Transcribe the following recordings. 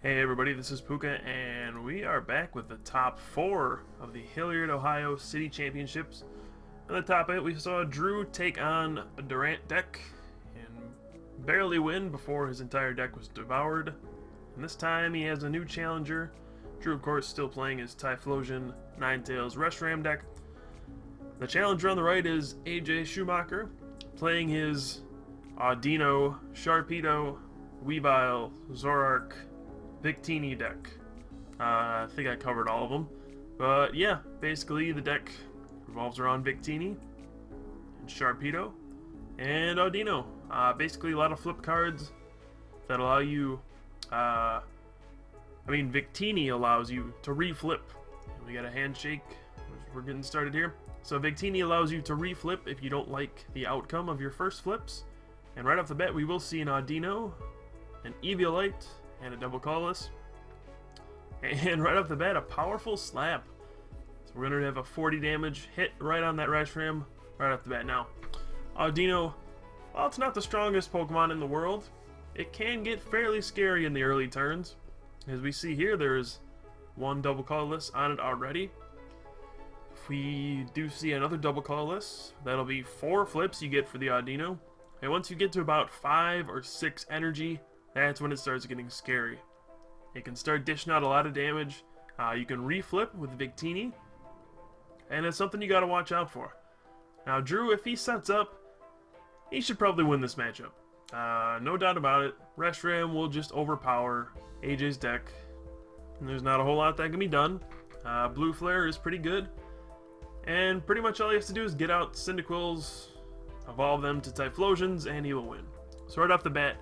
Hey everybody, this is Pooka, and we are back with the top 4 of the Hilliard, Ohio City Championships. In the top 8, we saw Drew take on a Durant deck and barely win before his entire deck was devoured. And this time he has a new challenger. Drew, of course, still playing his Typhlosion, Ninetales, Reshiram deck. The challenger on the right is Schumacher, playing his Audino, Sharpedo, Weavile, Zoroark, Victini deck. I think I covered all of them. But yeah, basically the deck revolves around Victini, and Sharpedo, and Audino. Basically a lot of flip cards that allow you... Victini allows you to reflip. We got a handshake. We're getting started here. So Victini allows you to reflip if you don't like the outcome of your first flips. And right off the bat, we will see an Audino, an Weavile, and a double colorless. And right off the bat, a powerful slap. So we're going to have a 40 damage hit right on that Reshiram right off the bat. Now, Audino, while it's not the strongest Pokemon in the world, it can get fairly scary in the early turns. As we see here, there's one double colorless on it already. If we do see another double colorless, that'll be 4 flips you get for the Audino. And once you get to about 5 or 6 energy, that's when it starts getting scary. It can start dishing out a lot of damage. You can reflip with Victini, and it's something you got to watch out for. Now, Drew, if he sets up, he should probably win this matchup. No doubt about it. Reshiram will just overpower AJ's deck, and there's not a whole lot that can be done. Blue Flare is pretty good, and pretty much all he has to do is get out Cyndaquils, evolve them to Typhlosions, and he will win. So right off the bat,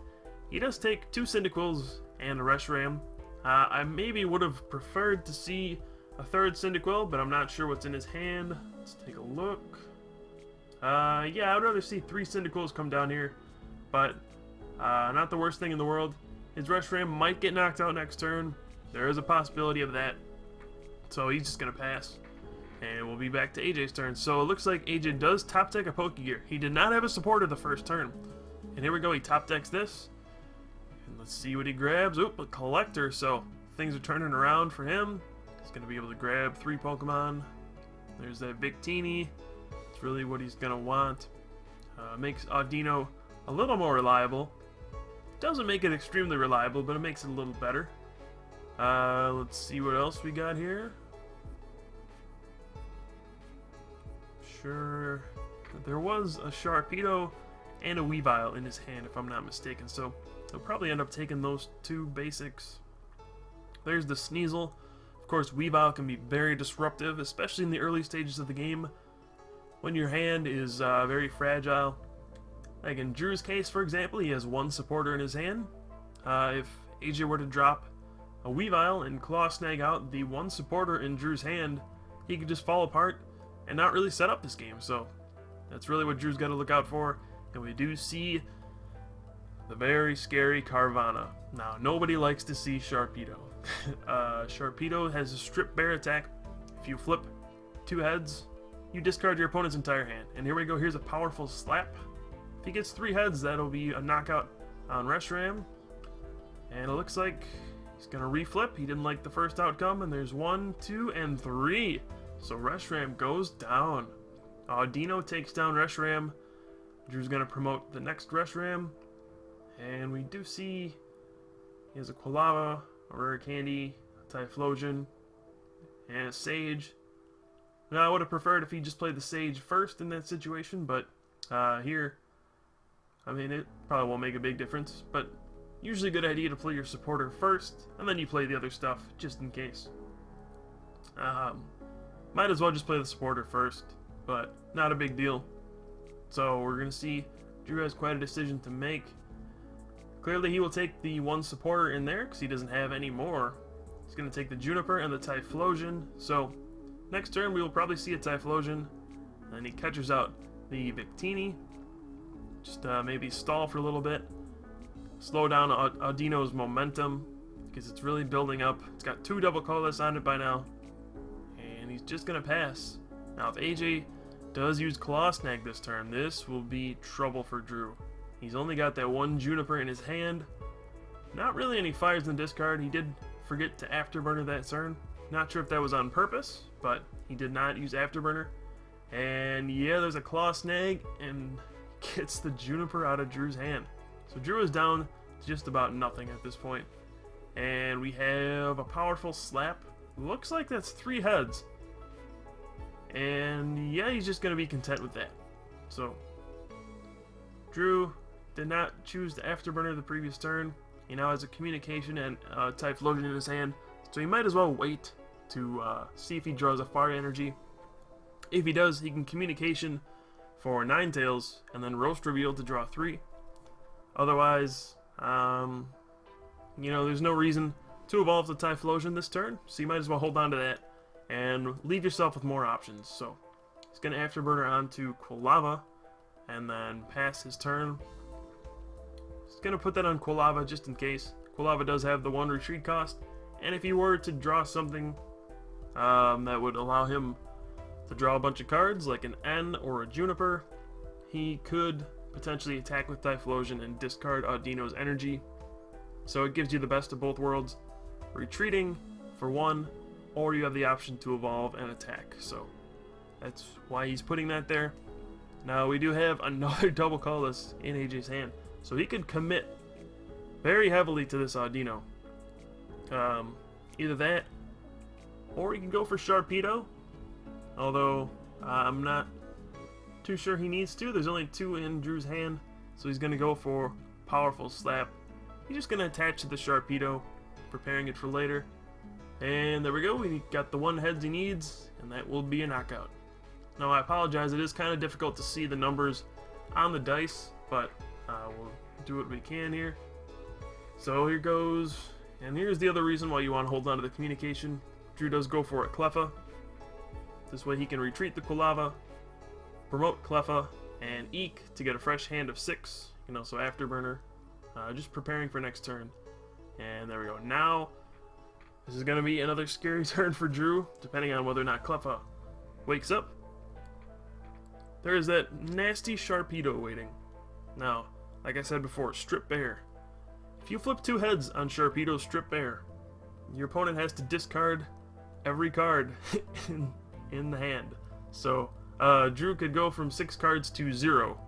he does take 2 Cyndaquils and a Reshiram. I maybe would have preferred to see a 3rd Cyndaquil, but I'm not sure what's in his hand. Let's take a look. Yeah, I would rather see 3 Cyndaquils come down here, but not the worst thing in the world. His Reshiram might get knocked out next turn. There is a possibility of that. So he's just going to pass. And we'll be back to AJ's turn. So it looks like AJ does top deck a Pokegear. He did not have a supporter the first turn. And here we go, he top decks this. And let's see what he grabs. Oop, a collector. So things are turning around for him. He's going to be able to grab 3 Pokemon. There's that Victini. It's really what he's going to want. Makes Audino a little more reliable. Doesn't make it extremely reliable, but it makes it a little better. Let's see what else we got here. Sure. There was a Sharpedo and a Weavile in his hand, if I'm not mistaken. So he'll probably end up taking those 2 basics. There's the Sneasel. Of course, Weavile can be very disruptive, especially in the early stages of the game, when your hand is very fragile. Like in Drew's case, for example, he has 1 supporter in his hand. If AJ were to drop a Weavile and claw snag out the 1 supporter in Drew's hand, he could just fall apart and not really set up this game. So that's really what Drew's got to look out for. And we do see the very scary Carvanha. Now, nobody likes to see Sharpedo. Sharpedo has a strip bear attack. If you flip 2 heads, you discard your opponent's entire hand. And here we go, here's a powerful slap. If he gets 3 heads, that'll be a knockout on Reshiram. And it looks like he's going to reflip. He didn't like the first outcome, and there's 1, 2, and 3. So Reshiram goes down. Audino takes down Reshiram. Drew's going to promote the next Reshiram. And we do see he has a Quilava, a Rare Candy, a Typhlosion, and a Sage. Now, I would have preferred if he just played the Sage first in that situation, but here, it probably won't make a big difference. But usually a good idea to play your supporter first, and then you play the other stuff, just in case. Might as well just play the supporter first, but not a big deal. So we're going to see Drew has quite a decision to make. Clearly he will take the 1 supporter in there because he doesn't have any more. He's going to take the Juniper and the Typhlosion. So next turn we will probably see a Typhlosion. And he catches out the Victini. Just maybe stall for a little bit. Slow down Audino's momentum because it's really building up. It's got 2 double colorless on it by now. And he's just going to pass. Now if AJ does use Claw Snag this turn, this will be trouble for Drew. He's only got that 1 Juniper in his hand. Not really any fires in the discard. He did forget to Afterburner that turn. Not sure if that was on purpose, but he did not use Afterburner. And yeah, there's a Claw Snag, and gets the Juniper out of Drew's hand. So Drew is down to just about nothing at this point. And we have a powerful Slap. Looks like that's 3 heads. And yeah, he's just going to be content with that. So, Drew did not choose the Afterburner the previous turn. He now has a Communication and Typhlosion in his hand. So he might as well wait to see if he draws a Fire Energy. If he does, he can Communication for Ninetales and then Roast Reveal to draw 3. Otherwise, you know, there's no reason to evolve the Typhlosion this turn, so you might as well hold on to that and leave yourself with more options. So he's going to Afterburner onto Quilava and then pass his turn. He's going to put that on Quilava just in case. Quilava does have the 1 retreat cost, and if he were to draw something that would allow him to draw a bunch of cards, like an N or a Juniper, he could potentially attack with Typhlosion and discard Audino's energy. So it gives you the best of both worlds, retreating for 1, or you have the option to evolve and attack. So that's why he's putting that there. Now we do have another double colorless in AJ's hand, so he could commit very heavily to this Audino. Either that, or he can go for Sharpedo, although I'm not too sure he needs to. There's only 2 in Drew's hand, so he's going to go for Powerful Slap. He's just going to attach to the Sharpedo, preparing it for later. And there we go, we got the 1 heads he needs, and that will be a knockout. Now I apologize, it is kind of difficult to see the numbers on the dice, but we'll do what we can here. So here goes, and here's the other reason why you want to hold on to the Communication. Drew does go for a Cleffa. This way he can retreat the Quilava, promote Cleffa, and Eek to get a fresh hand of 6. You can also Afterburner, just preparing for next turn. And there we go. Now, this is going to be another scary turn for Drew, depending on whether or not Cleffa wakes up. There is that nasty Sharpedo waiting. Now, like I said before, Strip Bear. If you flip 2 heads on Sharpedo's Strip Bear, your opponent has to discard every card in the hand. So, Drew could go from 6 cards to 0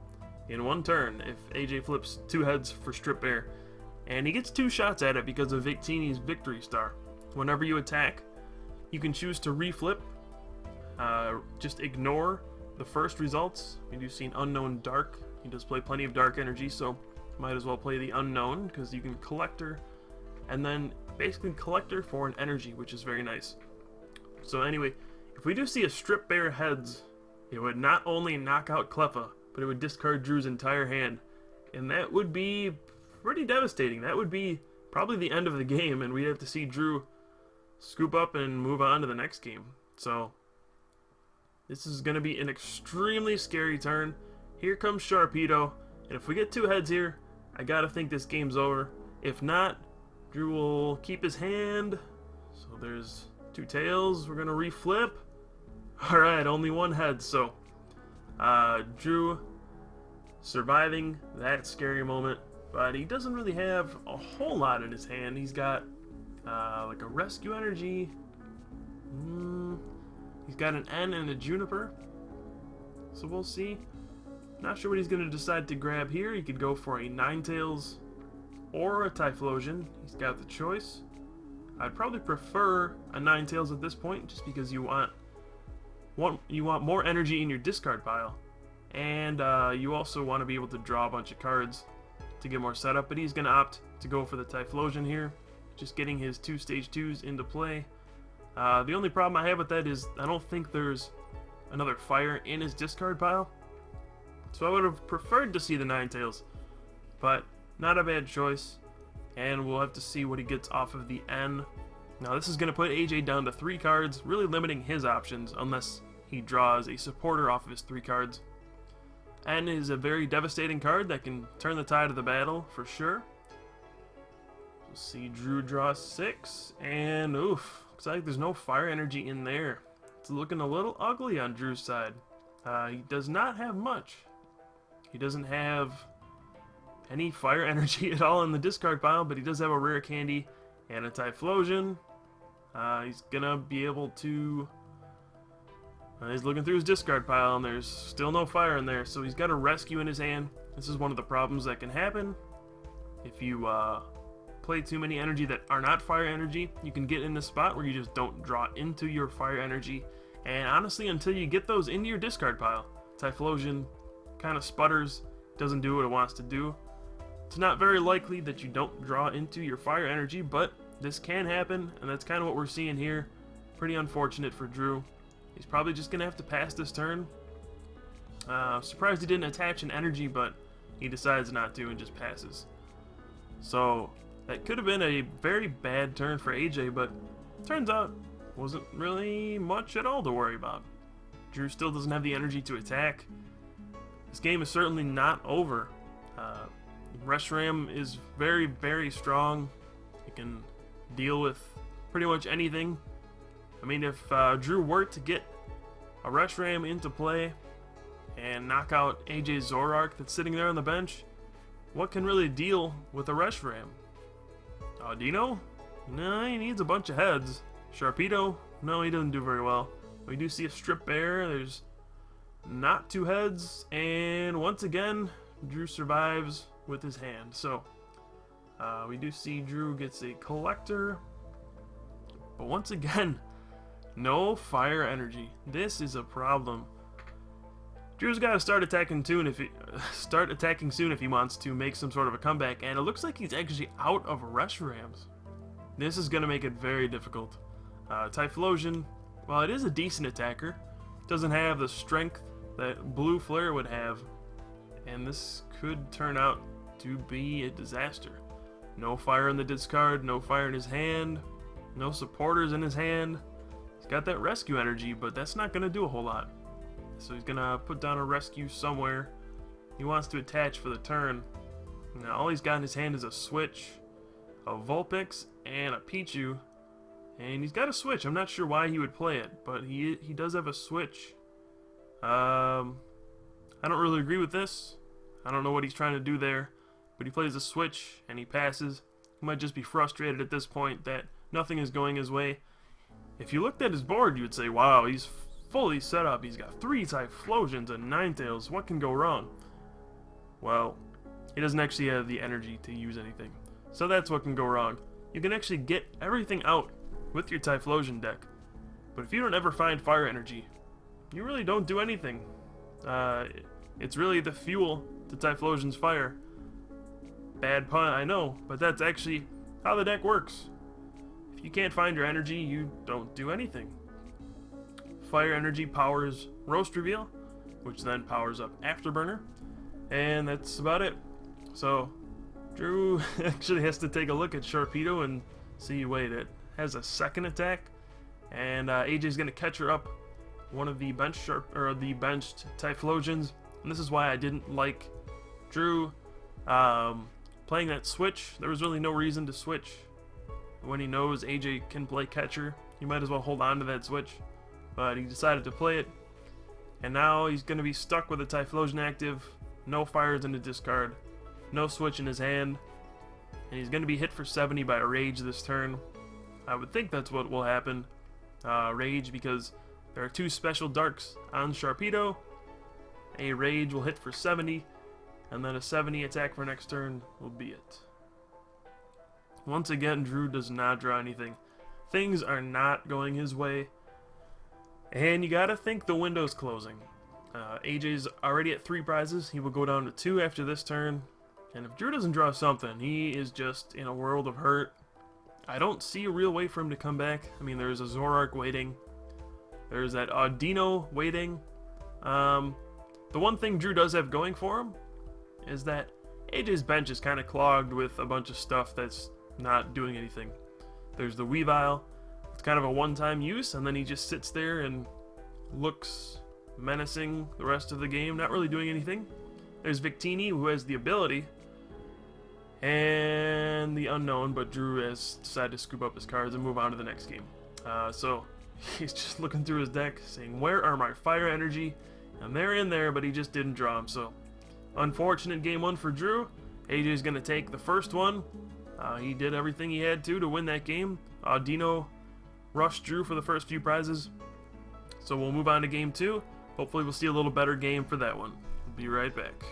in 1 turn if AJ flips 2 heads for Strip Bear. And he gets 2 shots at it because of Victini's Victory Star. Whenever you attack, you can choose to reflip. Just ignore the first results. We do see an Unknown Dark. He does play plenty of Dark Energy, so might as well play the Unknown because you can Collector and then basically Collector for an energy, which is very nice. So anyway, if we do see a Strip Bear heads, it would not only knock out Cleffa, but it would discard Drew's entire hand. And that would be pretty devastating. That would be probably the end of the game, and we'd have to see Drew scoop up and move on to the next game. So this is going to be an extremely scary turn. Here comes Sharpedo, and if we get 2 heads here, I gotta think this game's over. If not, Drew will keep his hand. So there's 2 tails. We're going to reflip. Alright, only 1 head, so Drew surviving that scary moment, but he doesn't really have a whole lot in his hand. He's got like a Rescue Energy. He's got an N and a Juniper, so we'll see. Not sure what he's going to decide to grab here. He could go for a Ninetales or a Typhlosion. He's got the choice. I'd probably prefer a Ninetales at this point, just because you want more energy in your discard pile, and you also want to be able to draw a bunch of cards to get more setup. But he's going to opt to go for the Typhlosion here, just getting his 2 stage 2s into play. The only problem I have with that is I don't think there's another fire in his discard pile, so I would have preferred to see the Ninetales, but not a bad choice. And we'll have to see what he gets off of the N. Now this is going to put AJ down to 3 cards, really limiting his options unless he draws a supporter off of his 3 cards. N is a very devastating card that can turn the tide of the battle for sure. We'll see Drew draw 6, and oof, looks like there's no fire energy in there. It's looking a little ugly on Drew's side. He does not have much. He doesn't have any fire energy at all in the discard pile, but he does have a rare candy and a Typhlosion. He's gonna be able to... he's looking through his discard pile and there's still no fire in there, so he's got a rescue in his hand. This is one of the problems that can happen. If you play too many energy that are not fire energy, you can get in a spot where you just don't draw into your fire energy. And honestly, until you get those into your discard pile, Typhlosion kind of sputters, doesn't do what it wants to do. It's not very likely that you don't draw into your fire energy, but this can happen, and that's kind of what we're seeing here. Pretty unfortunate for Drew. He's probably just going to have to pass this turn. Surprised he didn't attach an energy, but he decides not to and just passes. So that could have been a very bad turn for AJ, but turns out wasn't really much at all to worry about. Drew still doesn't have the energy to attack. This game is certainly not over. Reshiram is very, very strong. It can deal with pretty much anything. I mean, if Drew were to get a Reshiram into play and knock out AJ's Zoroark that's sitting there on the bench, what can really deal with a Reshiram? Audino? No, he needs a bunch of heads. Sharpedo? No, he doesn't do very well. We do see a Strip Bear. There's not 2 heads, and once again, Drew survives with his hand. So, we do see Drew gets a Collector, but once again, no fire energy. This is a problem. Drew's got to start attacking soon if he wants to make some sort of a comeback, and it looks like he's actually out of Reshirams. This is going to make it very difficult. Typhlosion, while it is a decent attacker, doesn't have the strength that Blue Flare would have, and this could turn out to be a disaster. No fire in the discard, no fire in his hand, no supporters in his hand. He's got that rescue energy, but that's not going to do a whole lot. So he's going to put down a rescue somewhere. He wants to attach for the turn. Now all he's got in his hand is a Switch, a Vulpix, and a Pichu. And he's got a Switch. I'm not sure why he would play it, but he does have a Switch. I don't really agree with this. I don't know what he's trying to do there, but he plays a Switch and he passes. He might just be frustrated at this point that nothing is going his way. If you looked at his board, you would say, wow, he's fully set up. He's got 3 Typhlosions and Ninetales. What can go wrong? Well, he doesn't actually have the energy to use anything. So that's what can go wrong. You can actually get everything out with your Typhlosion deck, but if you don't ever find fire energy, you really don't do anything. It's really the fuel to Typhlosion's fire. Bad pun, I know, but that's actually how the deck works. If you can't find your energy, you don't do anything. Fire energy powers Roast Reveal, which then powers up Afterburner, and that's about it. So Drew actually has to take a look at Sharpedo and see, wait, it has a second attack, and AJ's gonna catch her up one of the benched Typhlosions, and this is why I didn't like Drew playing that switch. There was really no reason to switch. When he knows AJ can play catcher, he might as well hold on to that switch, but he decided to play it, and now he's gonna be stuck with a Typhlosion active, no fires in the discard, no switch in his hand, and he's gonna be hit for 70 by a Rage this turn. I would think that's what will happen. Rage, because there are 2 special darks on Sharpedo. A Rage will hit for 70, and then a 70 attack for next turn will be it. Once again, Drew does not draw anything. Things are not going his way, and you gotta think the window's closing. AJ's already at 3 prizes. He will go down to 2 after this turn, and if Drew doesn't draw something, he is just in a world of hurt. I don't see a real way for him to come back. I mean, there's a Zoroark waiting. There's that Audino waiting. The one thing Drew does have going for him is that AJ's bench is kind of clogged with a bunch of stuff that's not doing anything. There's the Weavile. It's kind of a one-time use, and then he just sits there and looks menacing the rest of the game, not really doing anything. There's Victini, who has the ability, and the unknown, but Drew has decided to scoop up his cards and move on to the next game. So he's just looking through his deck, saying, where are my fire energy? And they're in there, but he just didn't draw them. So unfortunate game 1 for Drew, AJ's going to take the first one. He did everything he had to win that game. Audino rushed Drew for the first few prizes. So we'll move on to game 2. Hopefully we'll see a little better game for that one. We'll be right back.